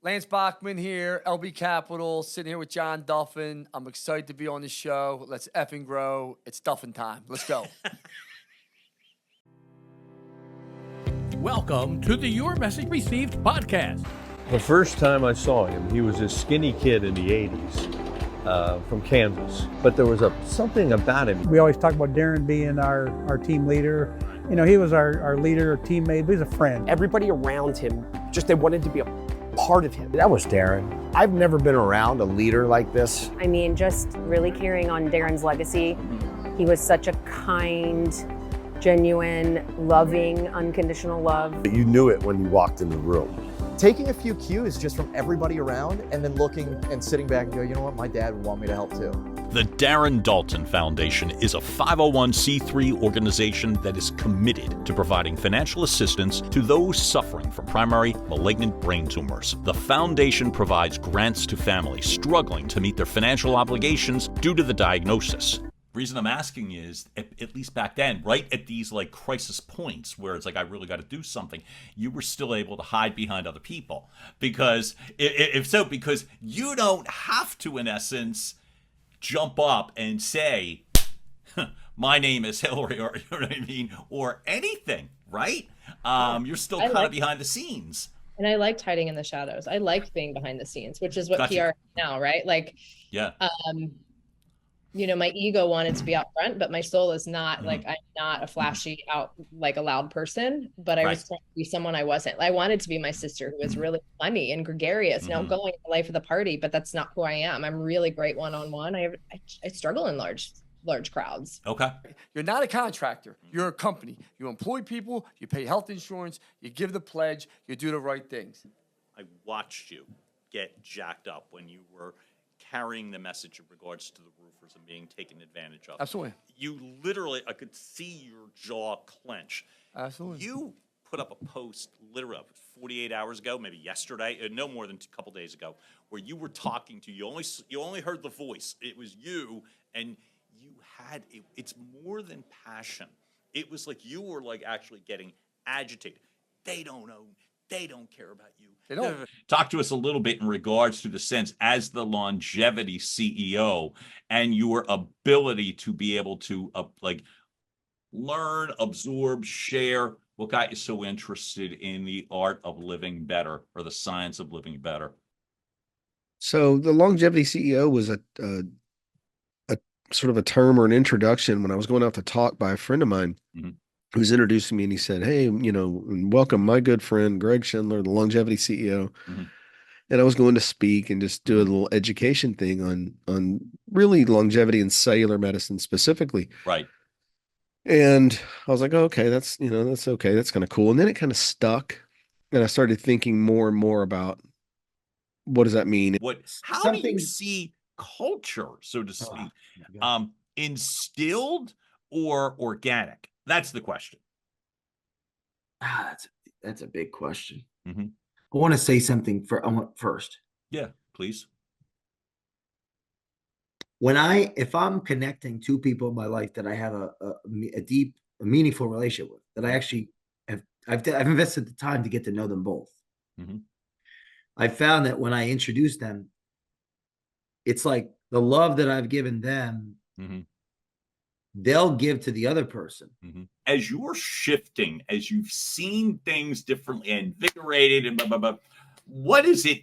Lance Bachman here, LB Capital, sitting here with John Duffin. I'm excited to be on the show. Let's effing grow. It's Duffin time. Let's go. Welcome to the Your Message Received podcast. The first time I saw him, he was a skinny kid in the 80s from Kansas. But there was something about him. We always talk about Darren being our team leader. You know, he was our leader, our teammate, but he's a friend. Everybody around him, they wanted to be a part of him. That was Darren. I've never been around a leader like this. I mean, just really carrying on Darren's legacy. He was such a kind, genuine, loving, unconditional love. You knew it when you walked in the room. Taking a few cues just from everybody around and then looking and sitting back and go, you know what, my dad would want me to help too. The Darren Dalton Foundation is a 501c3 organization that is committed to providing financial assistance to those suffering from primary malignant brain tumors. The foundation provides grants to families struggling to meet their financial obligations due to the diagnosis. Reason I'm asking is, at least back then, right at these like crisis points where it's like, I really got to do something, you were still able to hide behind other people. Because because you don't have to, in essence, jump up and say, my name is Hillary, or you know what I mean, or anything, right? You're still kind of behind the scenes. And I liked hiding in the shadows. I liked being behind the scenes, which is what PR is now, right? Like, yeah. You know, my ego wanted to be out front, but my soul is not. Like, I'm not a flashy like a loud person, but I was trying to be someone I wasn't. I wanted to be my sister, who was really funny and gregarious and outgoing in the life of the party, but that's not who I am. I'm really great one-on-one. I struggle in large crowds. Okay. You're not a contractor. You're a company. You employ people. You pay health insurance. You give the pledge. You do the right things. I watched you get jacked up when you were carrying the message in regards to the roofers and being taken advantage of. Absolutely. You literally, I could see your jaw clench. Absolutely. You put up a post literally 48 hours ago, maybe yesterday, no more than a couple days ago, where you were talking to, you only heard the voice. It was you, and you had, it's more than passion. It was like you were like actually getting agitated. They don't know. They don't care about you. They don't. Talk to us a little bit in regards to the sense as the longevity CEO and your ability to be able to like learn, absorb, share. What got you so interested in the art of living better or the science of living better? So the longevity CEO was a sort of a term or an introduction when I was going out to talk by a friend of mine. Mm-hmm. Who's introducing me, and he said, hey, you know, welcome my good friend, Greg Schindler, the longevity CEO. Mm-hmm. And I was going to speak and just do a little education thing on really longevity and cellular medicine specifically. Right. And I was like, oh, okay, that's okay. That's kind of cool. And then it kind of stuck. And I started thinking more and more about what does that mean? How do you see culture, so to speak, instilled or organic? That's the question. That's a big question. Mm-hmm. I want to say something first. Yeah, please. If I'm connecting two people in my life that I have a deep, meaningful relationship with, that I actually I've invested the time to get to know them both. Mm-hmm. I found that when I introduce them, it's like the love that I've given them. Mm-hmm. They'll give to the other person. Mm-hmm. As you're shifting, as you've seen things differently and invigorated and blah, blah, blah, what is it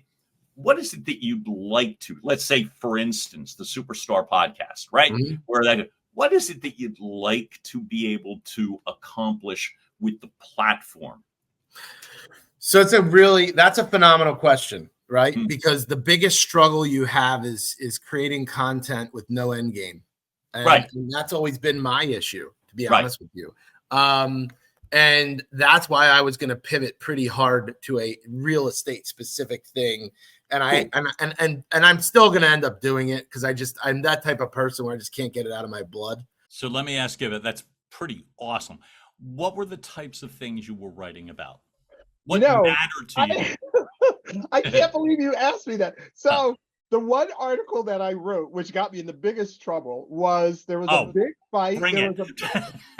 that you'd like to, let's say, for instance, the Superstar podcast, right? Mm-hmm. What is it that you'd like to be able to accomplish with the platform? So that's a phenomenal question, right? Mm-hmm. Because the biggest struggle you have is creating content with no end game. And that's always been my issue, to be honest with you. And that's why I was going to pivot pretty hard to a real estate specific thing. And I'm still going to end up doing it because I'm that type of person where I just can't get it out of my blood. So let me ask you, that's pretty awesome. What were the types of things you were writing about? What mattered to you? I can't believe you asked me that. So the one article that I wrote, which got me in the biggest trouble, was there was a big fight.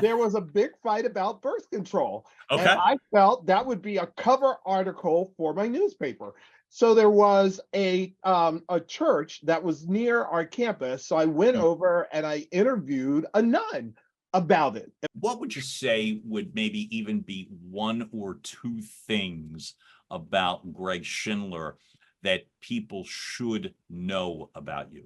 There was a big fight about birth control. Okay. And I felt that would be a cover article for my newspaper. So there was a church that was near our campus. So I went over and I interviewed a nun about it. What would you say would maybe even be one or two things about Greg Schindler that people should know about you?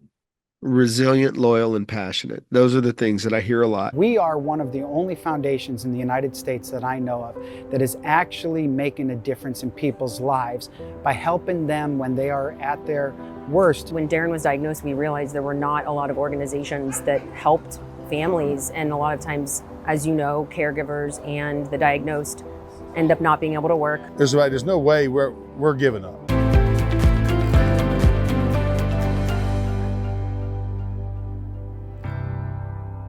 Resilient, loyal, and passionate. Those are the things that I hear a lot. We are one of the only foundations in the United States that I know of that is actually making a difference in people's lives by helping them when they are at their worst. When Darren was diagnosed, we realized there were not a lot of organizations that helped families, and a lot of times, as you know, caregivers and the diagnosed end up not being able to work. There's no way we're giving up.